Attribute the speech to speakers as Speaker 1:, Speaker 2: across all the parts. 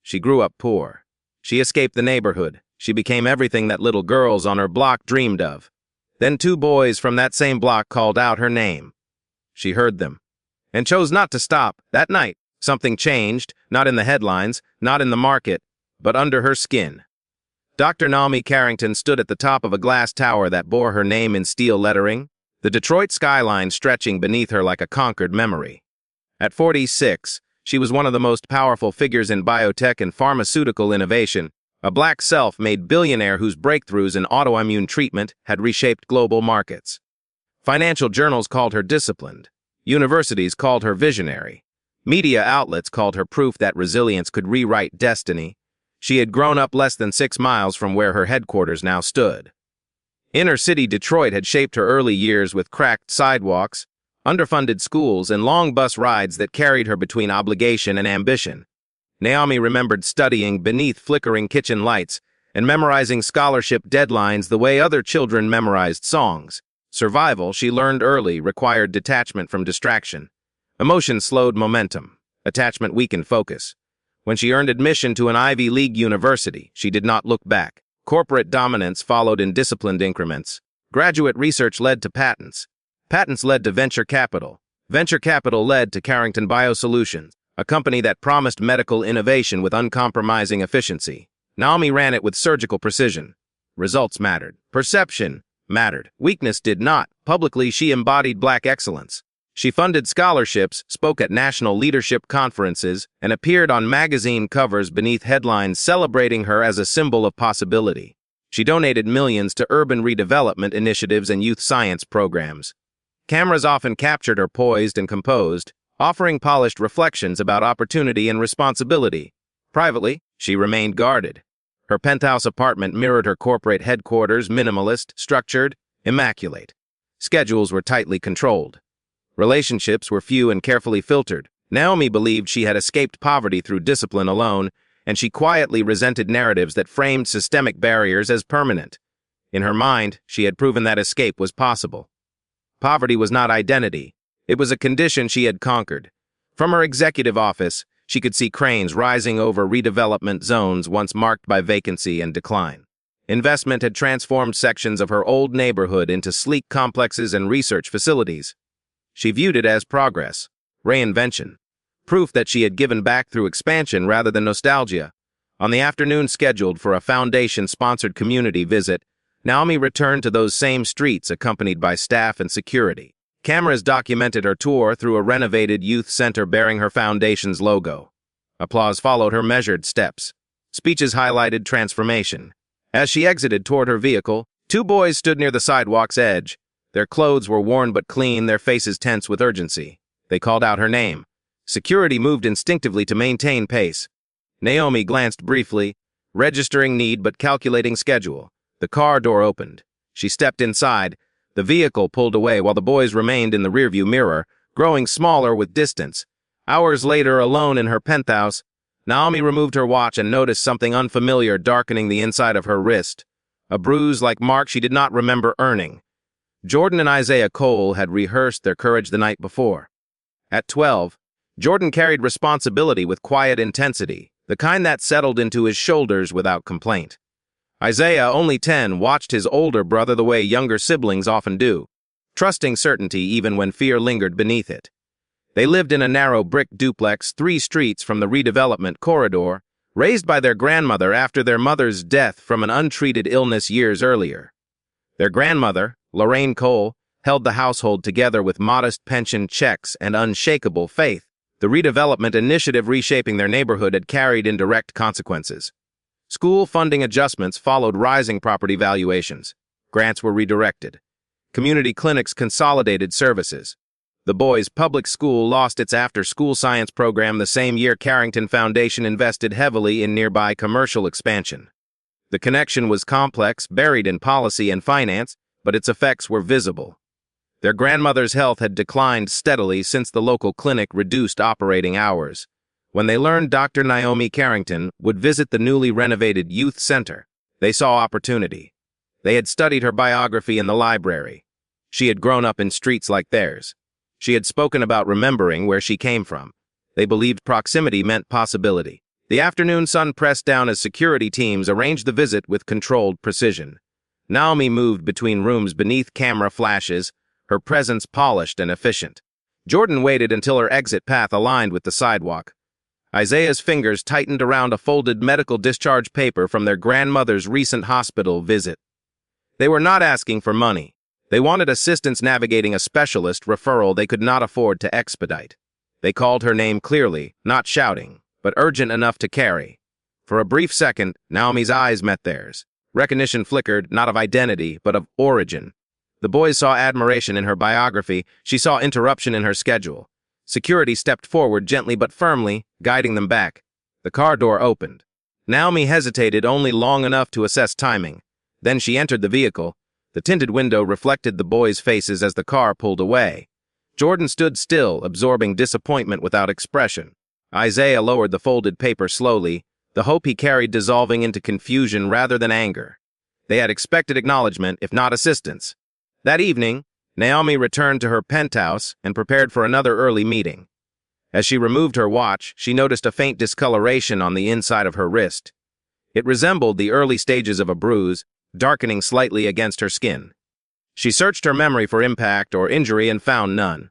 Speaker 1: She grew up poor. She escaped the neighborhood. She became everything that little girls on her block dreamed of. Then 2 boys from that same block called out her name. She heard them and chose not to stop. That night, something changed, not in the headlines, not in the market, but under her skin. Dr. Naomi Carrington stood at the top of a glass tower that bore her name in steel lettering, the Detroit skyline stretching beneath her like a conquered memory. At 46, she was one of the most powerful figures in biotech and pharmaceutical innovation, a black self-made billionaire whose breakthroughs in autoimmune treatment had reshaped global markets. Financial journals called her disciplined. Universities called her visionary. Media outlets called her proof that resilience could rewrite destiny. She had grown up less than 6 miles from where her headquarters now stood. Inner-city Detroit had shaped her early years with cracked sidewalks, underfunded schools, and long bus rides that carried her between obligation and ambition. Naomi remembered studying beneath flickering kitchen lights and memorizing scholarship deadlines the way other children memorized songs. Survival, she learned early, required detachment from distraction. Emotion slowed momentum. Attachment weakened focus. When she earned admission to an Ivy League university, she did not look back. Corporate dominance followed in disciplined increments. Graduate research led to patents. Patents led to venture capital. Venture capital led to Carrington Biosolutions, a company that promised medical innovation with uncompromising efficiency. Naomi ran it with surgical precision. Results mattered. Perception mattered. Weakness did not. Publicly, she embodied black excellence. She funded scholarships, spoke at national leadership conferences, and appeared on magazine covers beneath headlines celebrating her as a symbol of possibility. She donated millions to urban redevelopment initiatives and youth science programs. Cameras often captured her poised and composed, offering polished reflections about opportunity and responsibility. Privately, she remained guarded. Her penthouse apartment mirrored her corporate headquarters, minimalist, structured, immaculate. Schedules were tightly controlled. Relationships were few and carefully filtered. Naomi believed she had escaped poverty through discipline alone, and she quietly resented narratives that framed systemic barriers as permanent. In her mind, she had proven that escape was possible. Poverty was not identity. It was a condition she had conquered. From her executive office, she could see cranes rising over redevelopment zones once marked by vacancy and decline. Investment had transformed sections of her old neighborhood into sleek complexes and research facilities. She viewed it as progress, reinvention, proof that she had given back through expansion rather than nostalgia. On the afternoon scheduled for a foundation-sponsored community visit, Naomi returned to those same streets accompanied by staff and security. Cameras documented her tour through a renovated youth center bearing her foundation's logo. Applause followed her measured steps. Speeches highlighted transformation. As she exited toward her vehicle, 2 boys stood near the sidewalk's edge. Their clothes were worn but clean, their faces tense with urgency. They called out her name. Security moved instinctively to maintain pace. Naomi glanced briefly, registering need but calculating schedule. The car door opened. She stepped inside. The vehicle pulled away while the boys remained in the rearview mirror, growing smaller with distance. Hours later, alone in her penthouse, Naomi removed her watch and noticed something unfamiliar darkening the inside of her wrist. A bruise-like mark she did not remember earning. Jordan and Isaiah Cole had rehearsed their courage the night before. At 12, Jordan carried responsibility with quiet intensity, the kind that settled into his shoulders without complaint. Isaiah, only 10, watched his older brother the way younger siblings often do, trusting certainty even when fear lingered beneath it. They lived in a narrow brick duplex 3 streets from the redevelopment corridor, raised by their grandmother after their mother's death from an untreated illness years earlier. Their grandmother, Lorraine Cole, held the household together with modest pension checks and unshakable faith. The redevelopment initiative reshaping their neighborhood had carried indirect consequences. School funding adjustments followed rising property valuations. Grants were redirected. Community clinics consolidated services. The boys' public school lost its after-school science program the same year Carrington Foundation invested heavily in nearby commercial expansion. The connection was complex, buried in policy and finance, but its effects were visible. Their grandmother's health had declined steadily since the local clinic reduced operating hours. When they learned Dr. Naomi Carrington would visit the newly renovated youth center, they saw opportunity. They had studied her biography in the library. She had grown up in streets like theirs. She had spoken about remembering where she came from. They believed proximity meant possibility. The afternoon sun pressed down as security teams arranged the visit with controlled precision. Naomi moved between rooms beneath camera flashes, her presence polished and efficient. Jordan waited until her exit path aligned with the sidewalk. Isaiah's fingers tightened around a folded medical discharge paper from their grandmother's recent hospital visit. They were not asking for money. They wanted assistance navigating a specialist referral they could not afford to expedite. They called her name clearly, not shouting, but urgent enough to carry. For a brief second, Naomi's eyes met theirs. Recognition flickered, not of identity, but of origin. The boys saw admiration in her biography. She saw interruption in her schedule. Security stepped forward gently but firmly, guiding them back. The car door opened. Naomi hesitated only long enough to assess timing. Then she entered the vehicle. The tinted window reflected the boys' faces as the car pulled away. Jordan stood still, absorbing disappointment without expression. Isaiah lowered the folded paper slowly, the hope he carried dissolving into confusion rather than anger. They had expected acknowledgement, if not assistance. That evening, Naomi returned to her penthouse and prepared for another early meeting. As she removed her watch, she noticed a faint discoloration on the inside of her wrist. It resembled the early stages of a bruise, darkening slightly against her skin. She searched her memory for impact or injury and found none.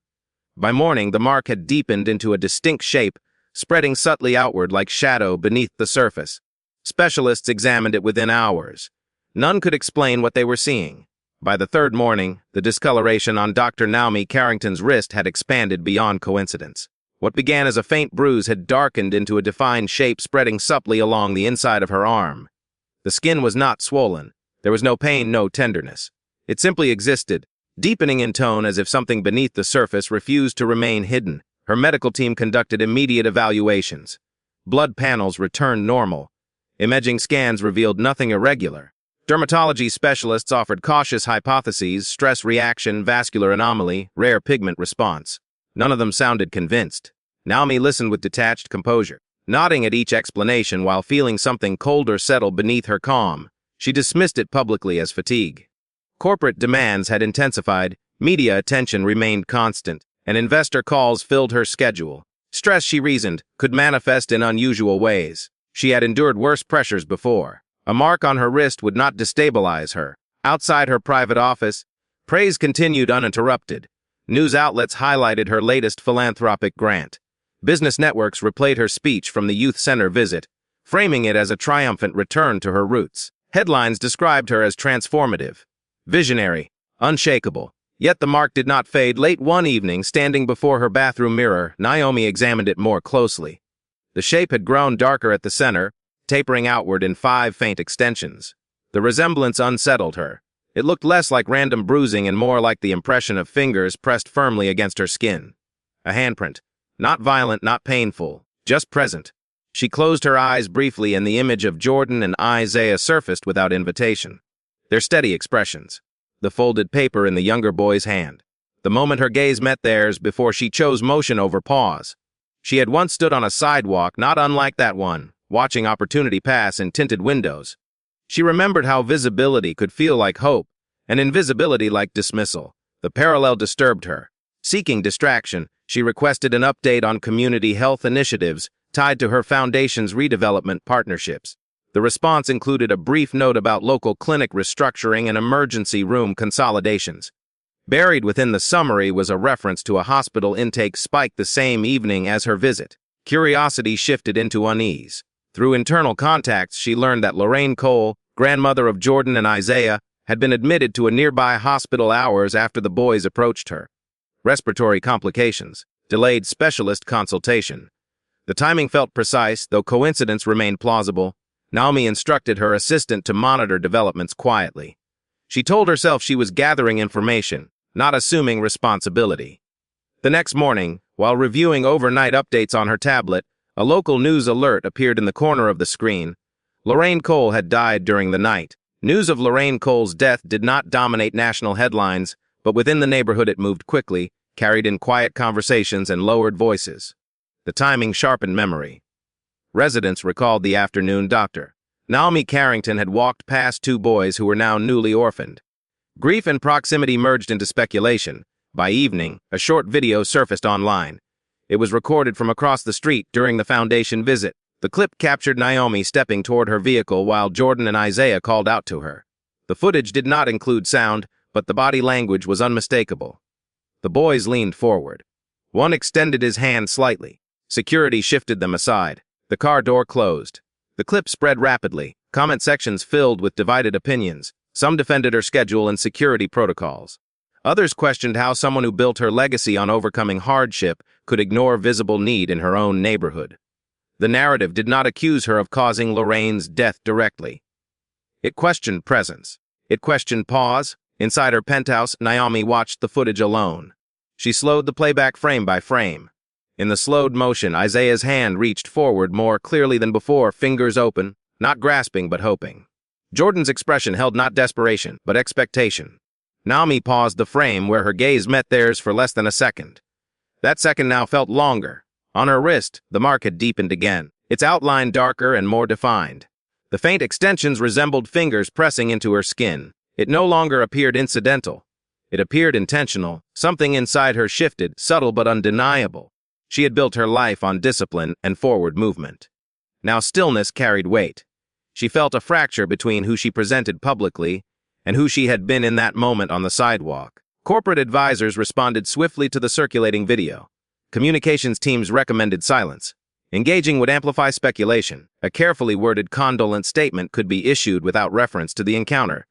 Speaker 1: By morning, the mark had deepened into a distinct shape, spreading subtly outward like shadow beneath the surface. Specialists examined it within hours. None could explain what they were seeing. By the third morning, the discoloration on Dr. Naomi Carrington's wrist had expanded beyond coincidence. What began as a faint bruise had darkened into a defined shape spreading subtly along the inside of her arm. The skin was not swollen. There was no pain, no tenderness. It simply existed, deepening in tone as if something beneath the surface refused to remain hidden. Her medical team conducted immediate evaluations. Blood panels returned normal. Imaging scans revealed nothing irregular. Dermatology specialists offered cautious hypotheses: stress reaction, vascular anomaly, rare pigment response. None of them sounded convinced. Naomi listened with detached composure, nodding at each explanation while feeling something colder settle beneath her calm. She dismissed it publicly as fatigue. Corporate demands had intensified, media attention remained constant, and investor calls filled her schedule. Stress, she reasoned, could manifest in unusual ways. She had endured worse pressures before. A mark on her wrist would not destabilize her. Outside her private office, praise continued uninterrupted. News outlets highlighted her latest philanthropic grant. Business networks replayed her speech from the youth center visit, framing it as a triumphant return to her roots. Headlines described her as transformative, visionary, unshakable. Yet the mark did not fade. Late one evening, standing before her bathroom mirror, Naomi examined it more closely. The shape had grown darker at the center, tapering outward in 5 faint extensions. The resemblance unsettled her. It looked less like random bruising and more like the impression of fingers pressed firmly against her skin. A handprint. Not violent, not painful, just present. She closed her eyes briefly and the image of Jordan and Isaiah surfaced without invitation. Their steady expressions. The folded paper in the younger boy's hand. The moment her gaze met theirs before she chose motion over pause. She had once stood on a sidewalk not unlike that one, watching opportunity pass in tinted windows. She remembered how visibility could feel like hope, and invisibility like dismissal. The parallel disturbed her. Seeking distraction, she requested an update on community health initiatives tied to her foundation's redevelopment partnerships. The response included a brief note about local clinic restructuring and emergency room consolidations. Buried within the summary was a reference to a hospital intake spike the same evening as her visit. Curiosity shifted into unease. Through internal contacts, she learned that Lorraine Cole, grandmother of Jordan and Isaiah, had been admitted to a nearby hospital hours after the boys approached her. Respiratory complications, delayed specialist consultation. The timing felt precise, though coincidence remained plausible. Naomi instructed her assistant to monitor developments quietly. She told herself she was gathering information, not assuming responsibility. The next morning, while reviewing overnight updates on her tablet, a local news alert appeared in the corner of the screen. Lorraine Cole had died during the night. News of Lorraine Cole's death did not dominate national headlines, but within the neighborhood it moved quickly, carried in quiet conversations and lowered voices. The timing sharpened memory. Residents recalled the afternoon doctor. Naomi Carrington had walked past 2 boys who were now newly orphaned. Grief and proximity merged into speculation. By evening, a short video surfaced online. It was recorded from across the street during the foundation visit. The clip captured Naomi stepping toward her vehicle while Jordan and Isaiah called out to her. The footage did not include sound, but the body language was unmistakable. The boys leaned forward. One extended his hand slightly. Security shifted them aside. The car door closed. The clip spread rapidly, comment sections filled with divided opinions. Some defended her schedule and security protocols. Others questioned how someone who built her legacy on overcoming hardship could ignore visible need in her own neighborhood. The narrative did not accuse her of causing Lorraine's death directly. It questioned presence. It questioned pause. Inside her penthouse, Naomi watched the footage alone. She slowed the playback frame by frame. In the slowed motion, Isaiah's hand reached forward more clearly than before, fingers open, not grasping but hoping. Jordan's expression held not desperation, but expectation. Naomi paused the frame where her gaze met theirs for less than a second. That second now felt longer. On her wrist, the mark had deepened again, its outline darker and more defined. The faint extensions resembled fingers pressing into her skin. It no longer appeared incidental. It appeared intentional. Something inside her shifted, subtle but undeniable. She had built her life on discipline and forward movement. Now stillness carried weight. She felt a fracture between who she presented publicly and who she had been in that moment on the sidewalk. Corporate advisors responded swiftly to the circulating video. Communications teams recommended silence. Engaging would amplify speculation. A carefully worded condolence statement could be issued without reference to the encounter.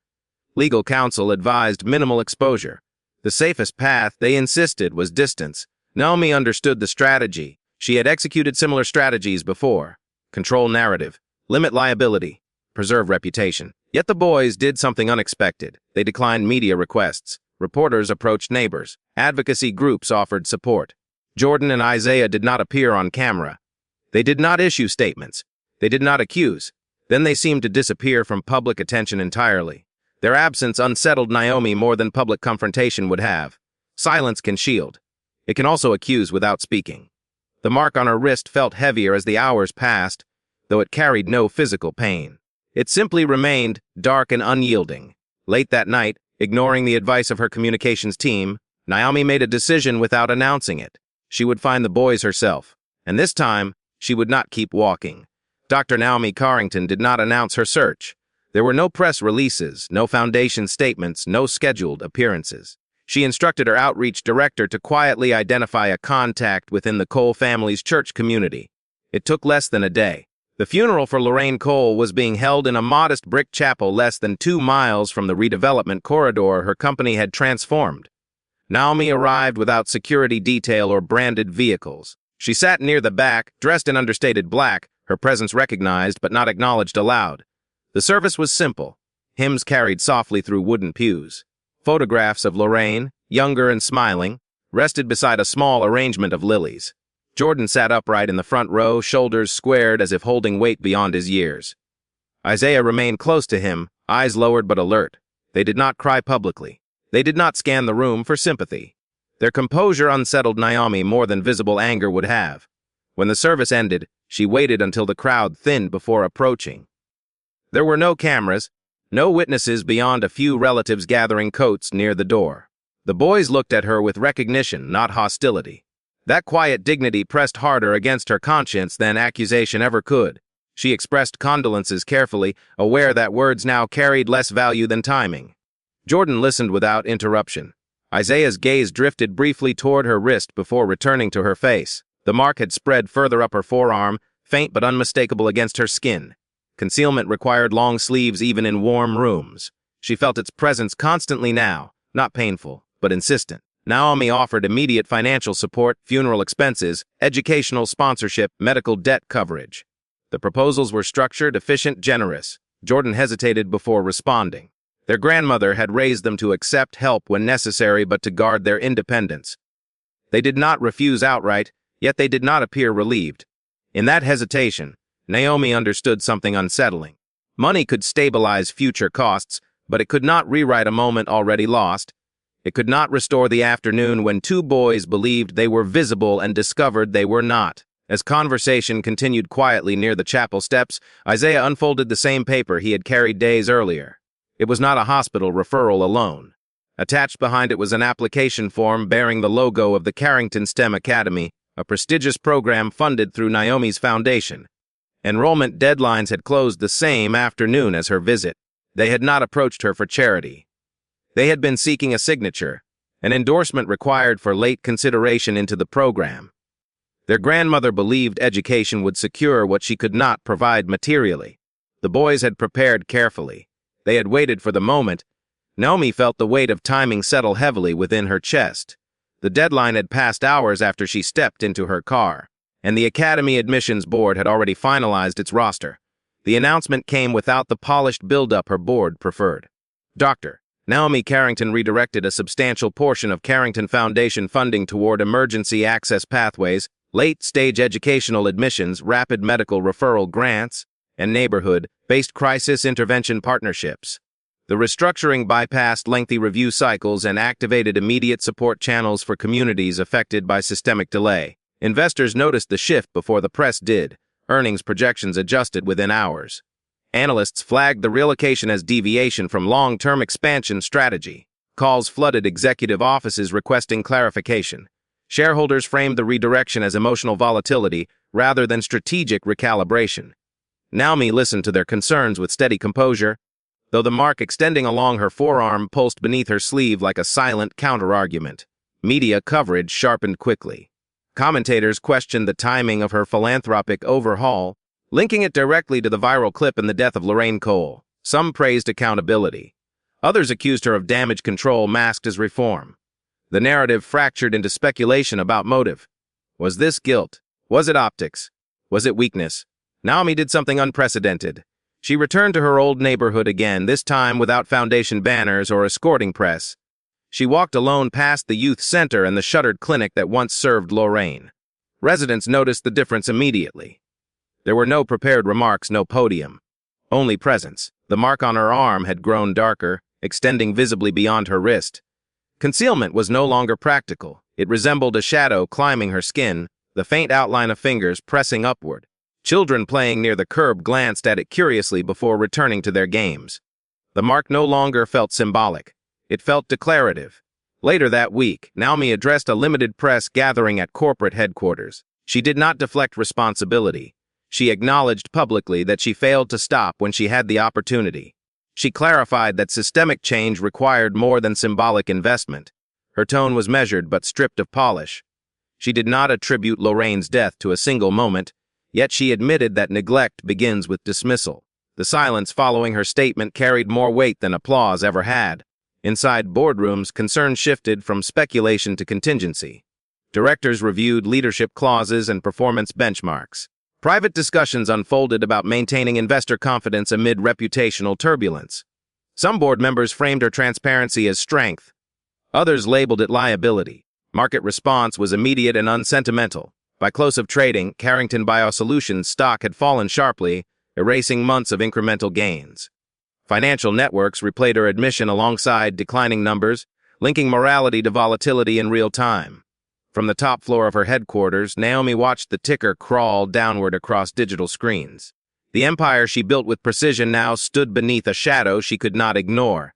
Speaker 1: Legal counsel advised minimal exposure. The safest path, they insisted, was distance. Naomi understood the strategy. She had executed similar strategies before. Control narrative, limit liability, preserve reputation. Yet the boys did something unexpected. They declined media requests. Reporters approached neighbors. Advocacy groups offered support. Jordan and Isaiah did not appear on camera. They did not issue statements. They did not accuse. Then they seemed to disappear from public attention entirely. Their absence unsettled Naomi more than public confrontation would have. Silence can shield. It can also accuse without speaking. The mark on her wrist felt heavier as the hours passed, though it carried no physical pain. It simply remained dark and unyielding. Late that night, ignoring the advice of her communications team, Naomi made a decision without announcing it. She would find the boys herself, and this time, she would not keep walking. Dr. Naomi Carrington did not announce her search. There were no press releases, no foundation statements, no scheduled appearances. She instructed her outreach director to quietly identify a contact within the Cole family's church community. It took less than a day. The funeral for Lorraine Cole was being held in a modest brick chapel less than 2 miles from the redevelopment corridor her company had transformed. Naomi arrived without security detail or branded vehicles. She sat near the back, dressed in understated black, her presence recognized but not acknowledged aloud. The service was simple. Hymns carried softly through wooden pews. Photographs of Lorraine, younger and smiling, rested beside a small arrangement of lilies. Jordan sat upright in the front row, shoulders squared as if holding weight beyond his years. Isaiah remained close to him, eyes lowered but alert. They did not cry publicly. They did not scan the room for sympathy. Their composure unsettled Naomi more than visible anger would have. When the service ended, she waited until the crowd thinned before approaching. There were no cameras, no witnesses beyond a few relatives gathering coats near the door. The boys looked at her with recognition, not hostility. That quiet dignity pressed harder against her conscience than accusation ever could. She expressed condolences carefully, aware that words now carried less value than timing. Jordan listened without interruption. Isaiah's gaze drifted briefly toward her wrist before returning to her face. The mark had spread further up her forearm, faint but unmistakable against her skin. Concealment required long sleeves even in warm rooms. She felt its presence constantly now, not painful, but insistent. Naomi offered immediate financial support, funeral expenses, educational sponsorship, medical debt coverage. The proposals were structured, efficient, generous. Jordan hesitated before responding. Their grandmother had raised them to accept help when necessary but to guard their independence. They did not refuse outright, yet they did not appear relieved. In that hesitation, Naomi understood something unsettling. Money could stabilize future costs, but it could not rewrite a moment already lost. It could not restore the afternoon when 2 boys believed they were visible and discovered they were not. As conversation continued quietly near the chapel steps, Isaiah unfolded the same paper he had carried days earlier. It was not a hospital referral alone. Attached behind it was an application form bearing the logo of the Carrington STEM Academy, a prestigious program funded through Naomi's foundation. Enrollment deadlines had closed the same afternoon as her visit. They had not approached her for charity. They had been seeking a signature, an endorsement required for late consideration into the program. Their grandmother believed education would secure what she could not provide materially. The boys had prepared carefully. They had waited for the moment. Naomi felt the weight of timing settle heavily within her chest. The deadline had passed hours after she stepped into her car, and the Academy Admissions Board had already finalized its roster. The announcement came without the polished build-up her board preferred. Dr. Naomi Carrington redirected a substantial portion of Carrington Foundation funding toward emergency access pathways, late-stage educational admissions, rapid medical referral grants, and neighborhood-based crisis intervention partnerships. The restructuring bypassed lengthy review cycles and activated immediate support channels for communities affected by systemic delay. Investors noticed the shift before the press did. Earnings projections adjusted within hours. Analysts flagged the relocation as deviation from long-term expansion strategy. Calls flooded executive offices requesting clarification. Shareholders framed the redirection as emotional volatility rather than strategic recalibration. Naomi listened to their concerns with steady composure, though the mark extending along her forearm pulsed beneath her sleeve like a silent counter-argument. Media coverage sharpened quickly. Commentators questioned the timing of her philanthropic overhaul, linking it directly to the viral clip in the death of Lorraine Cole. Some praised accountability. Others accused her of damage control masked as reform. The narrative fractured into speculation about motive. Was this guilt? Was it optics? Was it weakness? Naomi did something unprecedented. She returned to her old neighborhood again, this time without foundation banners or escorting press. She walked alone past the youth center and the shuttered clinic that once served Lorraine. Residents noticed the difference immediately. There were no prepared remarks, no podium. Only presence. The mark on her arm had grown darker, extending visibly beyond her wrist. Concealment was no longer practical. It resembled a shadow climbing her skin, the faint outline of fingers pressing upward. Children playing near the curb glanced at it curiously before returning to their games. The mark no longer felt symbolic. It felt declarative. Later that week, Naomi addressed a limited press gathering at corporate headquarters. She did not deflect responsibility. She acknowledged publicly that she failed to stop when she had the opportunity. She clarified that systemic change required more than symbolic investment. Her tone was measured but stripped of polish. She did not attribute Lorraine's death to a single moment, yet she admitted that neglect begins with dismissal. The silence following her statement carried more weight than applause ever had. Inside boardrooms, concern shifted from speculation to contingency. Directors reviewed leadership clauses and performance benchmarks. Private discussions unfolded about maintaining investor confidence amid reputational turbulence. Some board members framed her transparency as strength. Others labeled it liability. Market response was immediate and unsentimental. By close of trading, Carrington Biosolutions stock had fallen sharply, erasing months of incremental gains. Financial networks replayed her admission alongside declining numbers, linking morality to volatility in real time. From the top floor of her headquarters, Naomi watched the ticker crawl downward across digital screens. The empire she built with precision now stood beneath a shadow she could not ignore.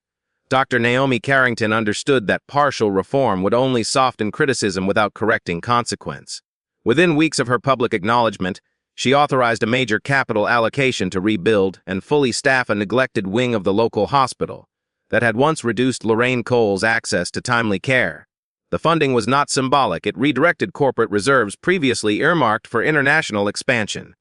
Speaker 1: Dr. Naomi Carrington understood that partial reform would only soften criticism without correcting consequence. Within weeks of her public acknowledgement, she authorized a major capital allocation to rebuild and fully staff a neglected wing of the local hospital that had once reduced Lorraine Cole's access to timely care. The funding was not symbolic. It redirected corporate reserves previously earmarked for international expansion.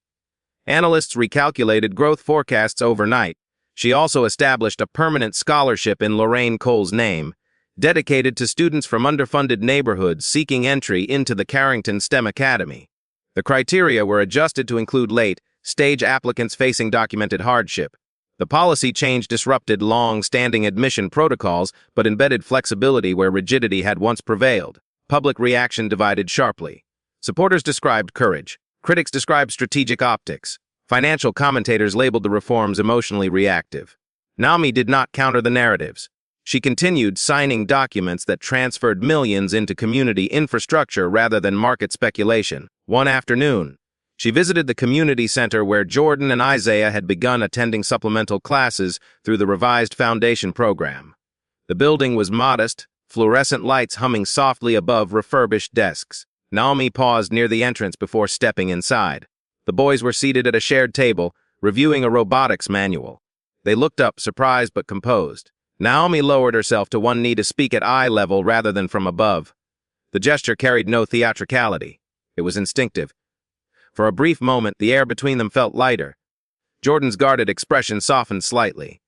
Speaker 1: Analysts recalculated growth forecasts overnight. She also established a permanent scholarship in Lorraine Cole's name, dedicated to students from underfunded neighborhoods seeking entry into the Carrington STEM Academy. The criteria were adjusted to include late-stage applicants facing documented hardship. The policy change disrupted long-standing admission protocols but embedded flexibility where rigidity had once prevailed. Public reaction divided sharply. Supporters described courage. Critics described strategic optics. Financial commentators labeled the reforms emotionally reactive. Naomi did not counter the narratives. She continued signing documents that transferred millions into community infrastructure rather than market speculation. One afternoon, she visited the community center where Jordan and Isaiah had begun attending supplemental classes through the revised foundation program. The building was modest, fluorescent lights humming softly above refurbished desks. Naomi paused near the entrance before stepping inside. The boys were seated at a shared table, reviewing a robotics manual. They looked up, surprised but composed. Naomi lowered herself to one knee to speak at eye level rather than from above. The gesture carried no theatricality. It was instinctive. For a brief moment, the air between them felt lighter. Jordan's guarded expression softened slightly.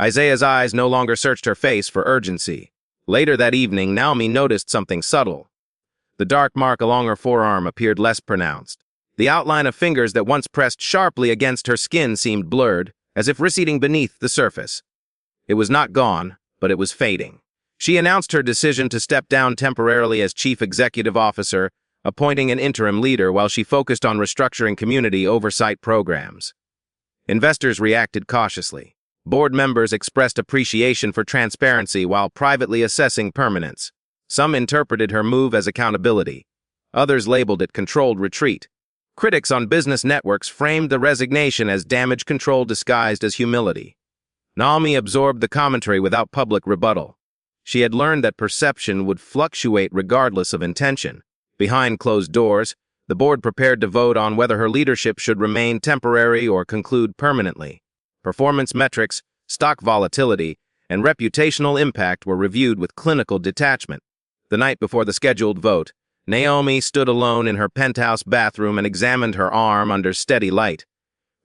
Speaker 1: Isaiah's eyes no longer searched her face for urgency. Later that evening, Naomi noticed something subtle. The dark mark along her forearm appeared less pronounced. The outline of fingers that once pressed sharply against her skin seemed blurred, as if receding beneath the surface. It was not gone, but it was fading. She announced her decision to step down temporarily as chief executive officer, appointing an interim leader while she focused on restructuring community oversight programs. Investors reacted cautiously. Board members expressed appreciation for transparency while privately assessing permanence. Some interpreted her move as accountability. Others labeled it controlled retreat. Critics on business networks framed the resignation as damage control disguised as humility. Naomi absorbed the commentary without public rebuttal. She had learned that perception would fluctuate regardless of intention. Behind closed doors, the board prepared to vote on whether her leadership should remain temporary or conclude permanently. Performance metrics, stock volatility, and reputational impact were reviewed with clinical detachment. The night before the scheduled vote, Naomi stood alone in her penthouse bathroom and examined her arm under steady light.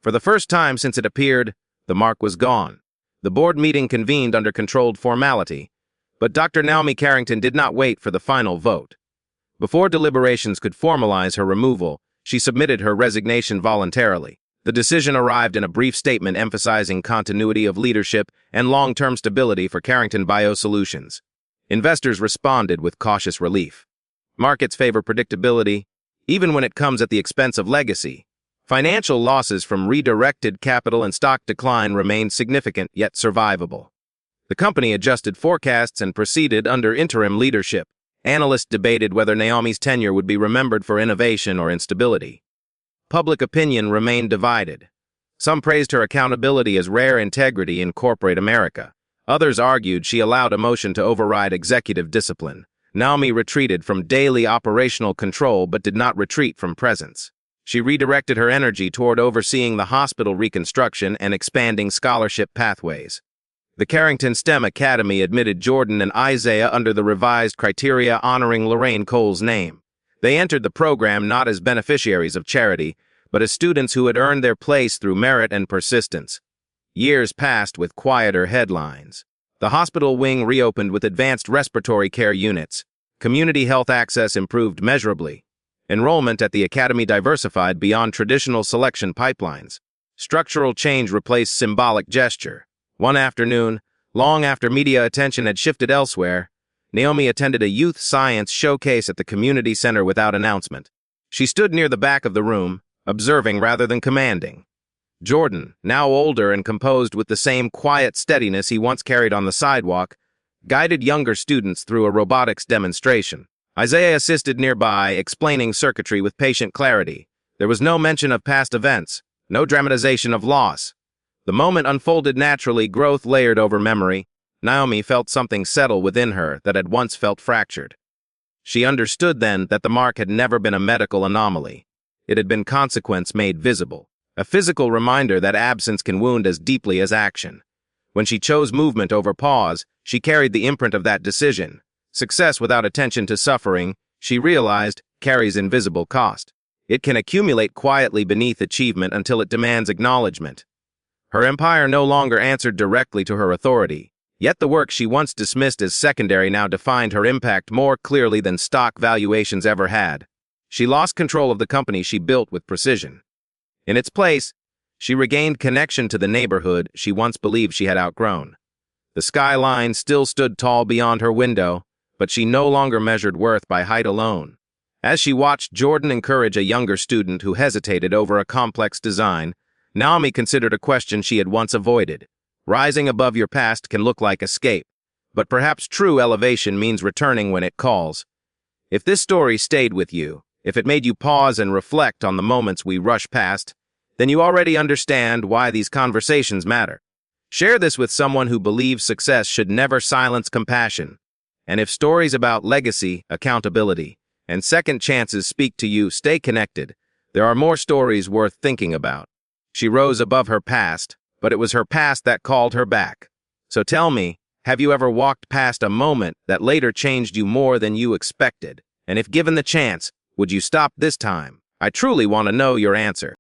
Speaker 1: For the first time since it appeared, the mark was gone. The board meeting convened under controlled formality, but Dr. Naomi Carrington did not wait for the final vote. Before deliberations could formalize her removal, she submitted her resignation voluntarily. The decision arrived in a brief statement emphasizing continuity of leadership and long-term stability for Carrington Biosolutions. Investors responded with cautious relief. Markets favor predictability, even when it comes at the expense of legacy. Financial losses from redirected capital and stock decline remained significant yet survivable. The company adjusted forecasts and proceeded under interim leadership. Analysts debated whether Naomi's tenure would be remembered for innovation or instability. Public opinion remained divided. Some praised her accountability as rare integrity in corporate America. Others argued she allowed emotion to override executive discipline. Naomi retreated from daily operational control but did not retreat from presence. She redirected her energy toward overseeing the hospital reconstruction and expanding scholarship pathways. The Carrington STEM Academy admitted Jordan and Isaiah under the revised criteria honoring Lorraine Cole's name. They entered the program not as beneficiaries of charity, but as students who had earned their place through merit and persistence. Years passed with quieter headlines. The hospital wing reopened with advanced respiratory care units. Community health access improved measurably. Enrollment at the academy diversified beyond traditional selection pipelines. Structural change replaced symbolic gesture. One afternoon, long after media attention had shifted elsewhere, Naomi attended a youth science showcase at the community center without announcement. She stood near the back of the room, observing rather than commanding. Jordan, now older and composed with the same quiet steadiness he once carried on the sidewalk, guided younger students through a robotics demonstration. Isaiah assisted nearby, explaining circuitry with patient clarity. There was no mention of past events, no dramatization of loss. The moment unfolded naturally, growth layered over memory. Naomi felt something settle within her that had once felt fractured. She understood then that the mark had never been a medical anomaly. It had been consequence made visible. A physical reminder that absence can wound as deeply as action. When she chose movement over pause, she carried the imprint of that decision. Success without attention to suffering, she realized, carries invisible cost. It can accumulate quietly beneath achievement until it demands acknowledgement. Her empire no longer answered directly to her authority, yet the work she once dismissed as secondary now defined her impact more clearly than stock valuations ever had. She lost control of the company she built with precision. In its place, she regained connection to the neighborhood she once believed she had outgrown. The skyline still stood tall beyond her window, but she no longer measured worth by height alone. As she watched Jordan encourage a younger student who hesitated over a complex design, Naomi considered a question she had once avoided. Rising above your past can look like escape, but perhaps true elevation means returning when it calls. If this story stayed with you, if it made you pause and reflect on the moments we rush past, then you already understand why these conversations matter. Share this with someone who believes success should never silence compassion. And if stories about legacy, accountability, and second chances speak to you, stay connected. There are more stories worth thinking about. She rose above her past, but it was her past that called her back. So tell me, have you ever walked past a moment that later changed you more than you expected? And if given the chance, would you stop this time? I truly want to know your answer.